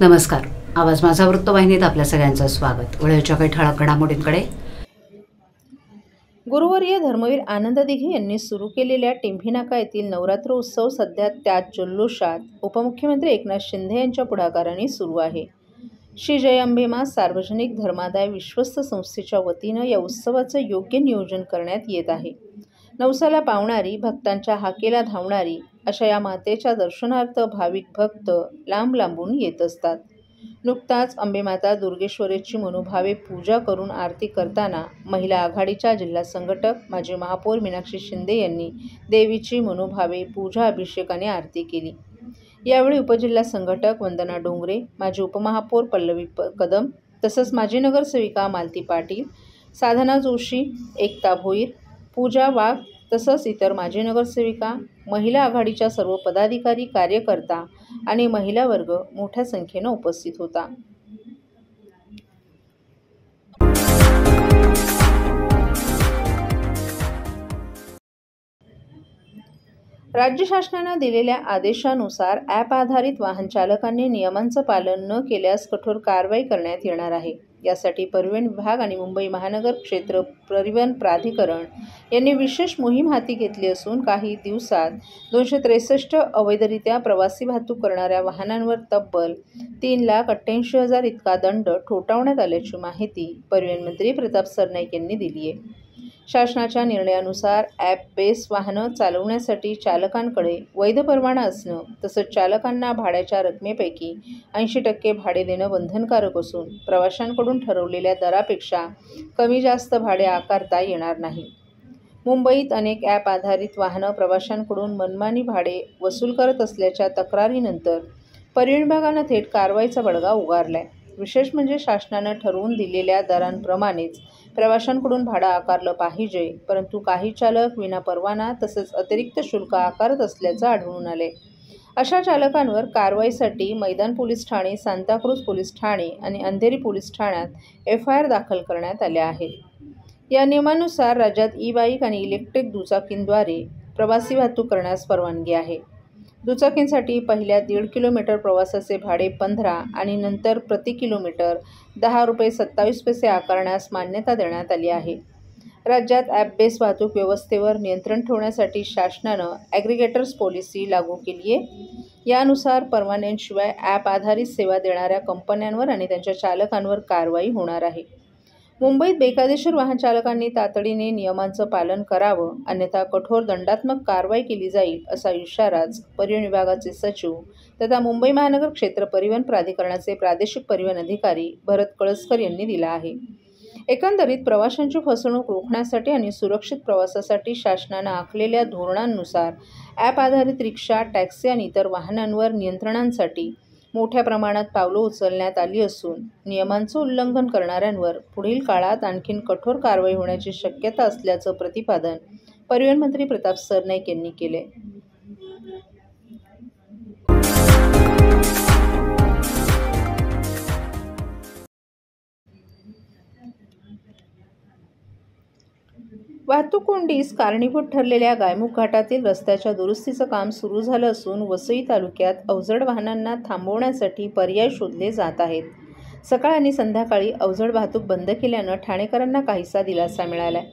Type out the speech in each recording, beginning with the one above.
नमस्कार. आवाज माझा वृत्तवाहिनीत आपल्या सगळ्यांचं स्वागत. वेळेच्या काही ठळक घडामोडींकडे. गुरुवर्य धर्मवीर आनंद दिघे यांनी सुरू केलेल्या टिंभी नाका येथील नवरात्र उत्सव सध्या त्याच जल्लोषात उपमुख्यमंत्री एकनाथ शिंदे यांच्या पुढाकाराने सुरू आहे. श्री जय अंबे माँ सार्वजनिक धर्मादाय विश्वस्त संस्थेच्या वतीनं या उत्सवाचं योग्य नियोजन करण्यात येत आहे. नवसाला पावणारी, भक्तांच्या हाकेला धावणारी अशा या मातेच्या दर्शनार्थ भाविक भक्त लांब लांबून येत असतात. नुकताच अंबेमाता दुर्गेश्वरीची मनोभावे पूजा करून आरती करताना महिला आघाडीच्या जिल्हा संघटक माजी महापौर मीनाक्षी शिंदे यांनी देवीची मनोभावे पूजा अभिषेकाने आरती केली. यावेळी उपजिल्हा संघटक वंदना डोंगरे, माजी उपमहापौर पल्लवी कदम तसंच माजी नगरसेविका मालती पाटील, साधना जोशी, एकता भोईर, पूजा वाघ तसंच इतर माजी नगरसेविका, महिला आघाडीच्या सर्व पदाधिकारी, कार्यकर्ता आणि महिला वर्ग मोठ्या संख्येनं उपस्थित होता. राज्य शासनानं दिलेल्या आदेशानुसार ॲप आधारित वाहन चालकांनी नियमांचं पालन न केल्यास कठोर कारवाई करण्यात येणार आहे. यासाठी परिवहन विभाग आणि मुंबई महानगर क्षेत्र परिवहन प्राधिकरण यांनी विशेष मोहीम हाती घेतली असून काही दिवसात 263 अवैधरित्या प्रवासी वाहतूक करणाऱ्या वाहनांवर तब्बल 3,88,000 इतका दंड ठोठावण्यात आल्याची माहिती परिवहन मंत्री प्रताप सरनाईक यांनी दिली आहे. शासनाच्या निर्णयानुसार ॲप बेस वाहनं चालवण्यासाठी चालकांकडे वैध परवाना असणं तसंच चालकांना भाड्याच्या रकमेपैकी 80% भाडे देणं बंधनकारक असून प्रवाशांकडून ठरवलेल्या दरापेक्षा कमी जास्त भाडे आकारता येणार नाही. मुंबईत अनेक ॲप आधारित वाहनं प्रवाशांकडून मनमानी भाडे वसूल करत असल्याच्या तक्रारीनंतर परिवहन विभागानं थेट कारवाईचा बडगा उगारलाय. विशेष म्हणजे शासनानं ठरवून दिलेल्या दरांप्रमाणेच प्रवाशांकडून भाडं आकारलं पाहिजे, परंतु काही चालक विना परवाना तसंच अतिरिक्त शुल्क आकारत असल्याचं आढळून आले. अशा चालकांवर कारवाईसाठी मैदान पोलीस ठाणे, सांताक्रूज पोलीस ठाणे आणि अंधेरी पोलीस ठाण्यात FIR दाखल करण्यात आल्या आहेत. या नियमानुसार राज्यात ई-बाईक आणि इलेक्ट्रिक दुचाकींद्वारे प्रवासी वाहतूक करण्यास परवानगी आहे. दुचाकींसाठी पहिल्या 1.5 किलोमीटर प्रवासाचे भाडे 15 आणि नंतर प्रति किलोमीटर ₹10.27 आकारण्यास मान्यता देण्यात आली आहे. राज्यात ॲप बेस वाहतूक व्यवस्थेवर नियंत्रण ठेवण्यासाठी शासनानं ॲग्रिगेटर्स पॉलिसी लागू केली आहे. यानुसार परवान्यांशिवाय ॲप आधारित सेवा देणाऱ्या कंपन्यांवर आणि त्यांच्या चालकांवर कारवाई होणार आहे. मुंबईत बेकायदेशीर वाहन चालकांनी तातडीने नियमांचं पालन करावं, अन्यथा कठोर दंडात्मक कारवाई केली जाईल असा इशाराच परिवहन विभागाचे सचिव तथा मुंबई महानगर क्षेत्र परिवहन प्राधिकरणाचे प्रादेशिक परिवहन अधिकारी भरत कळसकर यांनी दिला आहे. एकंदरीत प्रवाशांची फसवणूक रोखण्यासाठी आणि सुरक्षित प्रवासासाठी शासनानं आखलेल्या धोरणांनुसार ॲप आधारित रिक्षा, टॅक्सी आणि इतर वाहनांवर नियंत्रणांसाठी मोठ्या प्रमाणात पावलं उचलण्यात आली असून नियमांचं उल्लंघन करणाऱ्यांवर पुढील काळात आणखीन कठोर कारवाई होण्याची शक्यता असल्याचं प्रतिपादन परिवहन मंत्री प्रताप सरनाईक यांनी केले. वाहतूक कोंडीस कारणीभूत ठरलेल्या गायमुख घाटातील रस्त्याच्या दुरुस्तीचं काम सुरू झालं असून वसई तालुक्यात अवजड वाहनांना थांबवण्यासाठी पर्याय शोधले जात आहेत. सकाळ आणि संध्याकाळी अवजड वाहतूक बंद केल्यानं ठाणेकरांना काहीसा दिलासा मिळाला आहे.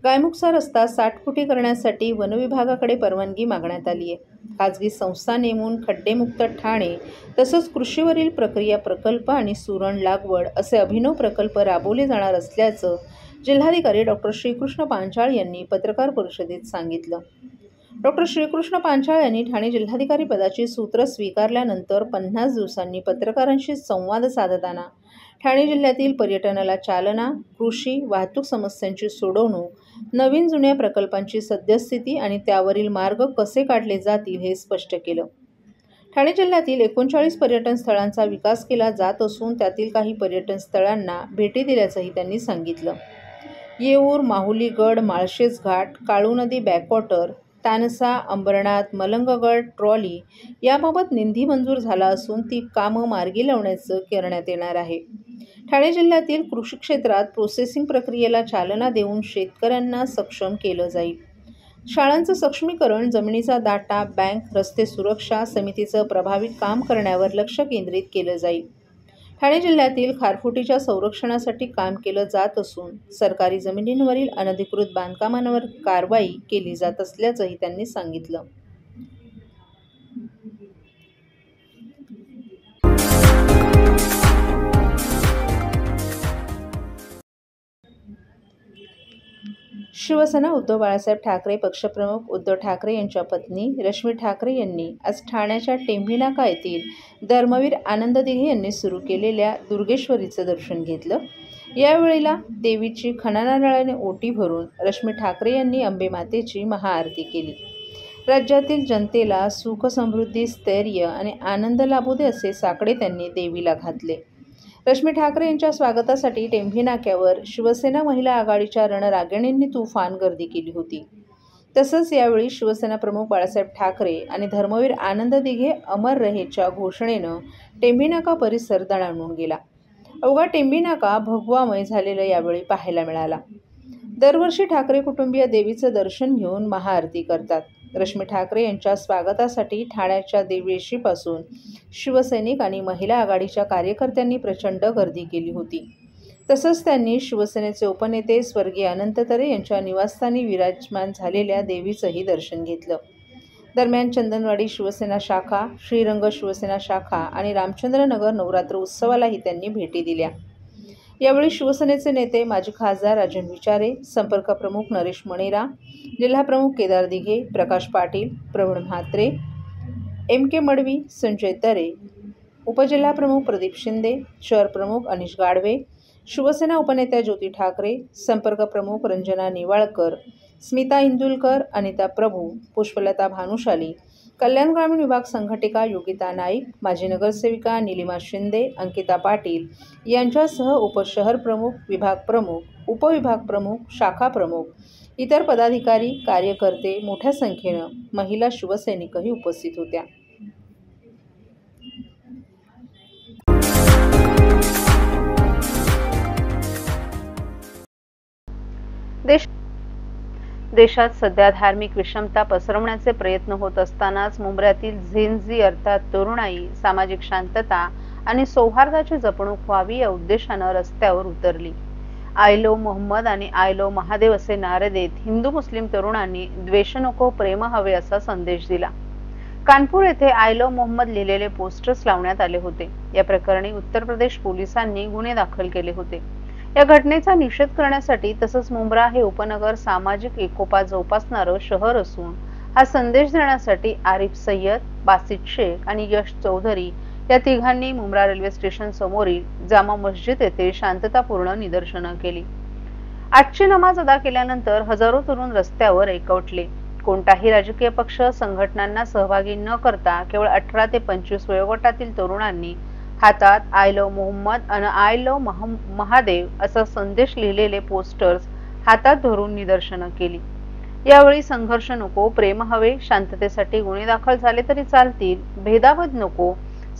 गायमुखचा रस्ता 60 फुटी करण्यासाठी वनविभागाकडे परवानगी मागण्यात आली आहे. खाजगी संस्था नेमून खड्डेमुक्त ठाणे तसंच कृषीवरील प्रक्रिया प्रकल्प आणि सुरण लागवड असे अभिनव प्रकल्प राबवले जाणार असल्याचं जिल्हाधिकारी डॉ. श्रीकृष्ण पांचाळ यांनी पत्रकार परिषदेत सांगितलं. डॉ. श्रीकृष्ण पांचाळ यांनी ठाणे जिल्हाधिकारी पदाची सूत्र स्वीकारल्यानंतर 50 दिवसांनी पत्रकारांशी संवाद साधताना ठाणे जिल्ह्यातील पर्यटनाला चालना, कृषी, वाहतूक समस्यांची सोडवणूक, नवीन जुन्या प्रकल्पांची सद्यस्थिती आणि त्यावरील मार्ग कसे काढले जातील हे स्पष्ट केलं. ठाणे जिल्ह्यातील 39 पर्यटन स्थळांचा विकास केला जात असून त्यातील काही पर्यटन स्थळांना भेटी दिल्याचंही त्यांनी सांगितलं. येऊर, माहुलीगड, माळशेज घाट, काळू नदी बॅकवॉटर, तानसा, अंबरनाथ, मलंगगड, ट्रॉली याबाबत निधी मंजूर झाला असून ती कामं मार्गी लावण्याचं करण्यात येणार आहे. ठाणे जिल्ह्यातील कृषी क्षेत्रात प्रोसेसिंग प्रक्रियेला चालना देऊन शेतकऱ्यांना सक्षम केलं जाईल. शाळांचं सक्षमीकरण, जमिनीचा दाटा, बँक, रस्ते सुरक्षा समितीचं प्रभावी काम करण्यावर लक्ष केंद्रित केलं जाईल. ठाणे जिल्ह्यातील खारफुटीच्या संरक्षणासाठी काम केलं जात असून सरकारी जमिनींवरील अनधिकृत बांधकामांवर कारवाई केली जात असल्याचंही त्यांनी सांगितलं. शिवसेना उद्धव बाळासाहेब ठाकरे पक्षप्रमुख उद्धव ठाकरे यांच्या पत्नी रश्मी ठाकरे यांनी आज ठाण्याच्या टेंभीनाका येथील धर्मवीर आनंद दिघे यांनी सुरू केलेल्या दुर्गेश्वरीचं दर्शन घेतलं. यावेळेला देवीची खणानारळाने ओटी भरून रश्मी ठाकरे यांनी अंबे मातेची महाआरती केली. राज्यातील जनतेला सुख, समृद्धी, स्थैर्य आणि आनंद लाभू दे असे साकडे त्यांनी देवीला घातले. रश्मी ठाकरे यांच्या स्वागतासाठी टेंभी नाक्यावर शिवसेना महिला आघाडीच्या रणरागिणींनी तुफान गर्दी केली होती. तसंच यावेळी शिवसेना प्रमुख बाळासाहेब ठाकरे आणि धर्मवीर आनंद दिघे अमर रहेच्या घोषणेनं टेंभी नाका परिसर दणाणून गेला. अवघा टेंभी नाका भगवामय झालेलं यावेळी पाहायला मिळाला. दरवर्षी ठाकरे कुटुंबीय देवीचं दर्शन घेऊन महाआरती करतात. रश्मी ठाकरे यांच्या स्वागतासाठी ठाण्याच्या देववेशीपासून शिवसैनिक आणि महिला आघाडीच्या कार्यकर्त्यांनी प्रचंड गर्दी केली होती. तसंच त्यांनी शिवसेनेचे उपनेते स्वर्गीय अनंत तरे यांच्या निवासस्थानी विराजमान झालेल्या देवीचंही दर्शन घेतलं. दरम्यान चंदनवाडी शिवसेना शाखा, श्रीरंग शिवसेना शाखा आणि रामचंद्र नगर नवरात्र उत्सवालाही त्यांनी भेटी दिल्या. यावेळी शिवसेनेचे नेते माजी खासदार राजन विचारे, संपर्क प्रमुख नरेश मणेरा, जिल्हा प्रमुख केदार दिघे, प्रकाश पाटील, प्रवीण म्हात्रे, MK मडवी, संजय तरे, उपजिल्हा प्रमुख प्रदीप शिंदे, शहर प्रमुख अनिश गाडवे, शिवसेना उपनेत्या ज्योती ठाकरे, संपर्क प्रमुख रंजना निवाळकर, स्मिता इंदुलकर, अनिता प्रभू, पुष्पलता भानुशाली, कल्याण ग्रामीण विभाग संघटिका योगिता नाईक, माजी नगरसेविका निलिमा शिंदे, अंकिता पाटील यांच्यासह उपशहर प्रमुख, विभाग प्रमुख, उपविभाग प्रमुख, शाखा प्रमुख, इतर पदाधिकारी, कार्यकर्ते, मोठ्या संख्येनं महिला शिवसैनिकही उपस्थित होत्या. देशात सध्या धार्मिक विषमता पसरवण्याचे प्रयत्न होत असतानाच मुंबऱ्यातील झेन-झी अर्थात तरुणाई सामाजिक शांतता आणि सौहार्दाची जपणूक व्हावी या उद्देशानं रस्त्यावर उतरली. आय लव्ह मोहम्मद आणि आय लव्ह महादेव असे नारे देत हिंदू मुस्लिम तरुणांनी द्वेष नको प्रेम हवे असा संदेश दिला. कानपूर येथे आय लव्ह मोहम्मद लिहिलेले पोस्टर्स लावण्यात आले होते. या प्रकरणी उत्तर प्रदेश पोलिसांनी गुन्हे दाखल केले होते. या घटनेचा निषेध करण्यासाठी तसंच मुंब्रा हे उपनगर सामाजिक एकोपा जोपासणारं शहर असून हा संदेश देण्यासाठी आरिफ सय्यद, बासित शेख आणि यश चौधरी या तिघांनी मुंब्रा रेल्वे स्टेशन समोरील जामा मस्जिद येथे शांततापूर्ण निदर्शनं केली. आजची नमाज अदा केल्यानंतर हजारो तरुण रस्त्यावर एकवटले. कोणताही राजकीय पक्ष, संघटनांना सहभागी न करता केवळ 18 ते 25 वयोगटातील तरुणांनी हातात आय लव्ह मोहम्मद आणि आय लव्ह महादेव असा संदेश लिहिलेले पोस्टर्स हातात धरून निदर्शनं केली. यावेळी संघर्ष नको, प्रेम हवे, शांततेसाठी गुन्हे दाखल झाले तरी चालतील, भेदाभेद नको,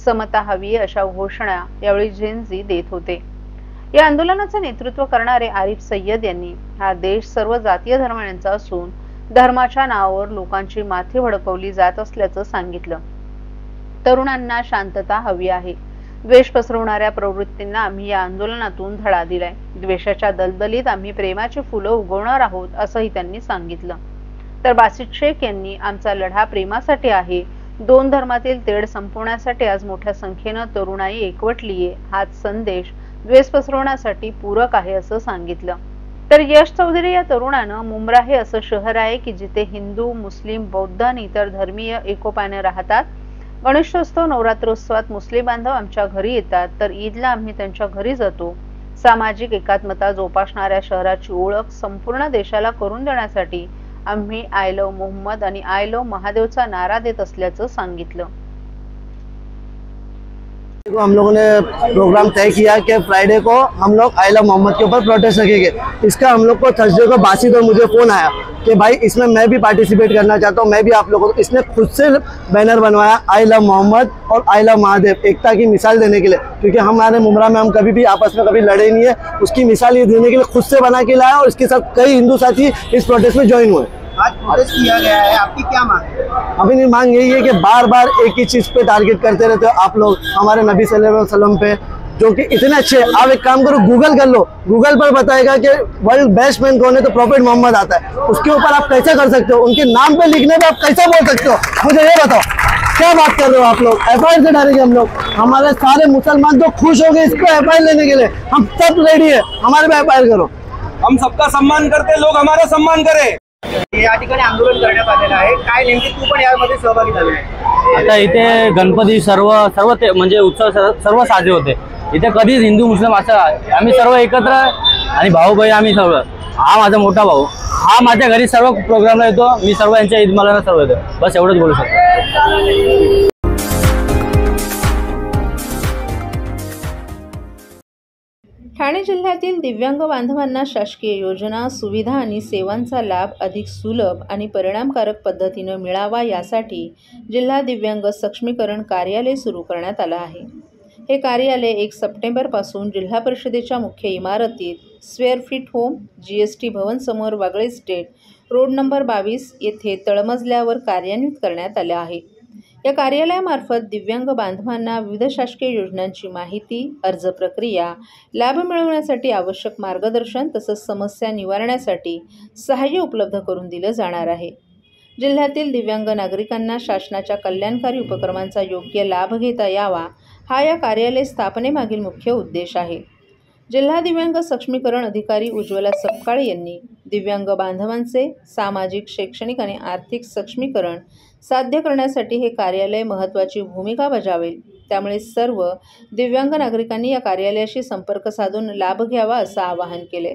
समता हवी अशा घोषणा यावेळी झेन-झी देत होते. या आंदोलनाचे नेतृत्व करणारे आरिफ सय्यद यांनी हा देश सर्व जातीय धर्मांचा असून धर्माच्या नावावर लोकांची माथी भडकवली जात असल्याचं सांगितलं. तरुणांना शांतता हवी आहे. द्वेष पसरवणाऱ्या प्रवृत्तींना आम्ही या आंदोलनातून धडा दिलाय. द्वेषाच्या दलदलीत आम्ही प्रेमाची फुलं उगवणार आहोत असंही त्यांनी सांगितलं. तर बासित शेख यांनी आमचा लढा प्रेमासाठी आहे. दोन धर्मातील तेढ संपवण्यासाठी आज मोठ्या संख्येनं तरुणाई एकवटलीये. हाच संदेश द्वेष पसरवण्यासाठी पूरक आहे असं सांगितलं. तर यश चौधरी या तरुणानं मुंब्रा हे असं शहर आहे की जिथे हिंदू, मुस्लिम, बौद्ध आणि इतर धर्मीय एकोपाने राहतात. गणेशोत्सव, नवरात्रोत्सवात मुस्लिम बांधव आमच्या घरी येतात तर ईदला आम्ही त्यांच्या घरी जातो. सामाजिक एकात्मता जोपासणाऱ्या शहराची ओळख संपूर्ण देशाला करून देण्यासाठी आम्ही आय लव्ह मोहम्मद आणि आय लव्ह महादेवचा नारा देत असल्याचं सांगितलं. हम लोगों ने प्रोग्राम तय किया कि फ्राइडे को हम लोग आय लव मोहम्मद के ऊपर प्रोटेस्ट रखेंगे. इसका हम लोग को थर्सडे को बासित और मुझे फोन आया कि भाई इसमें मैं भी पार्टिसिपेट करना चाहता हूँ, मैं भी आप लोगों को. इसने खुद से बैनर बनवाया आई लव मोहम्मद और आई लव महादेव, एकता की मिसाल देने के लिए. क्योंकि हमारे मुंब्रा में हम कभी भी आपस में कभी लड़े नहीं है, उसकी मिसाल ये देने के लिए खुद से बना के लाया और इसके साथ कई हिंदू साथी इस प्रोटेस्ट में ज्वाइन हुए. आज प्रोटेस्ट किया गया है, आपकी क्या मांग है? अपनी मांग यही है कि बार बार एक ही चीज पे टारगेट करते रहते हो आप लोग हमारे नबी सल्लल्लाहु अलैहि वसल्लम पे, जो कि इतने अच्छे। आप एक काम करो, गूगल कर लो, गूगल पर बताएगा कि वर्ल्ड बेस्ट मैन कौन है, तो प्रॉफिट मोहम्मद आता है। उसके ऊपर आप कैसे कर सकते हो? उनके नाम पे लिखने पे आप कैसे बोल सकते हो? मुझे ये बताओ, क्या बात कर रहे हो आप लोग? FIR से डरेंगे हम लोग? हमारे सारे मुसलमान तो खुश हो गए इसको FIR लेने के लिए, हम सब रेडी है, हमारे पे FIR करो। हम सबका सम्मान करते, लोग हमारा सम्मान करे। या ठिकाणी आंदोलन करण्यात आलेलं आहे, काय नेमकी तू पण यामध्ये सहभागी झाली आहे? आता इथे गणपती सर्व म्हणजे उत्सव सर्व साजरे होते। इथे कधीच हिंदू मुस्लिम असं आम्ही सर्व एकत्र आणि भाऊ बहीण आम्ही सर्व। हा माझा मोठा भाऊ, हा माझ्या घरी सर्व प्रोग्रामला येतो, मी सर्व यांच्या ईद मला सर्व येतो। बस एवढंच बोलू शकतो। ठाणे जिल्ह्यातील दिव्यांग बांधवांना शासकीय योजना, सुविधा आणि सेवांचा लाभ अधिक सुलभ आणि परिणामकारक पद्धतीनं मिळावा यासाठी जिल्हा दिव्यांग सक्षमीकरण कार्यालय सुरू करण्यात आलं आहे। हे कार्यालय 1 सप्टेंबरपासून जिल्हा परिषदेच्या मुख्य इमारतीत स्क्वेअर फीट होम GST भवन समोर वागळे स्टेट रोड नंबर 22 येथे तळमजल्यावर कार्यान्वित करण्यात आले आहे। या कार्यालयामार्फत दिव्यांग बांधवांना विविध शासकीय योजनांची माहिती, अर्ज प्रक्रिया, लाभ मिळवण्यासाठी आवश्यक मार्गदर्शन तसंच समस्या निवारण्यासाठी सहाय्य उपलब्ध करून दिलं जाणार आहे। जिल्ह्यातील दिव्यांग नागरिकांना शासनाच्या कल्याणकारी उपक्रमांचा योग्य लाभ घेता यावा, हा या कार्यालय स्थापनेमागील मुख्य उद्देश आहे। जिल्हा दिव्यांग सक्षमीकरण अधिकारी उज्ज्वला सपकाळे यांनी दिव्यांग बांधवांचे सामाजिक, शैक्षणिक आणि आर्थिक सक्षमीकरण साध्य करण्यासाठी हे कार्यालय महत्त्वाची भूमिका बजावेल, त्यामुळे सर्व दिव्यांग नागरिकांनी या कार्यालयाशी संपर्क साधून लाभ घ्यावा असं आवाहन केले।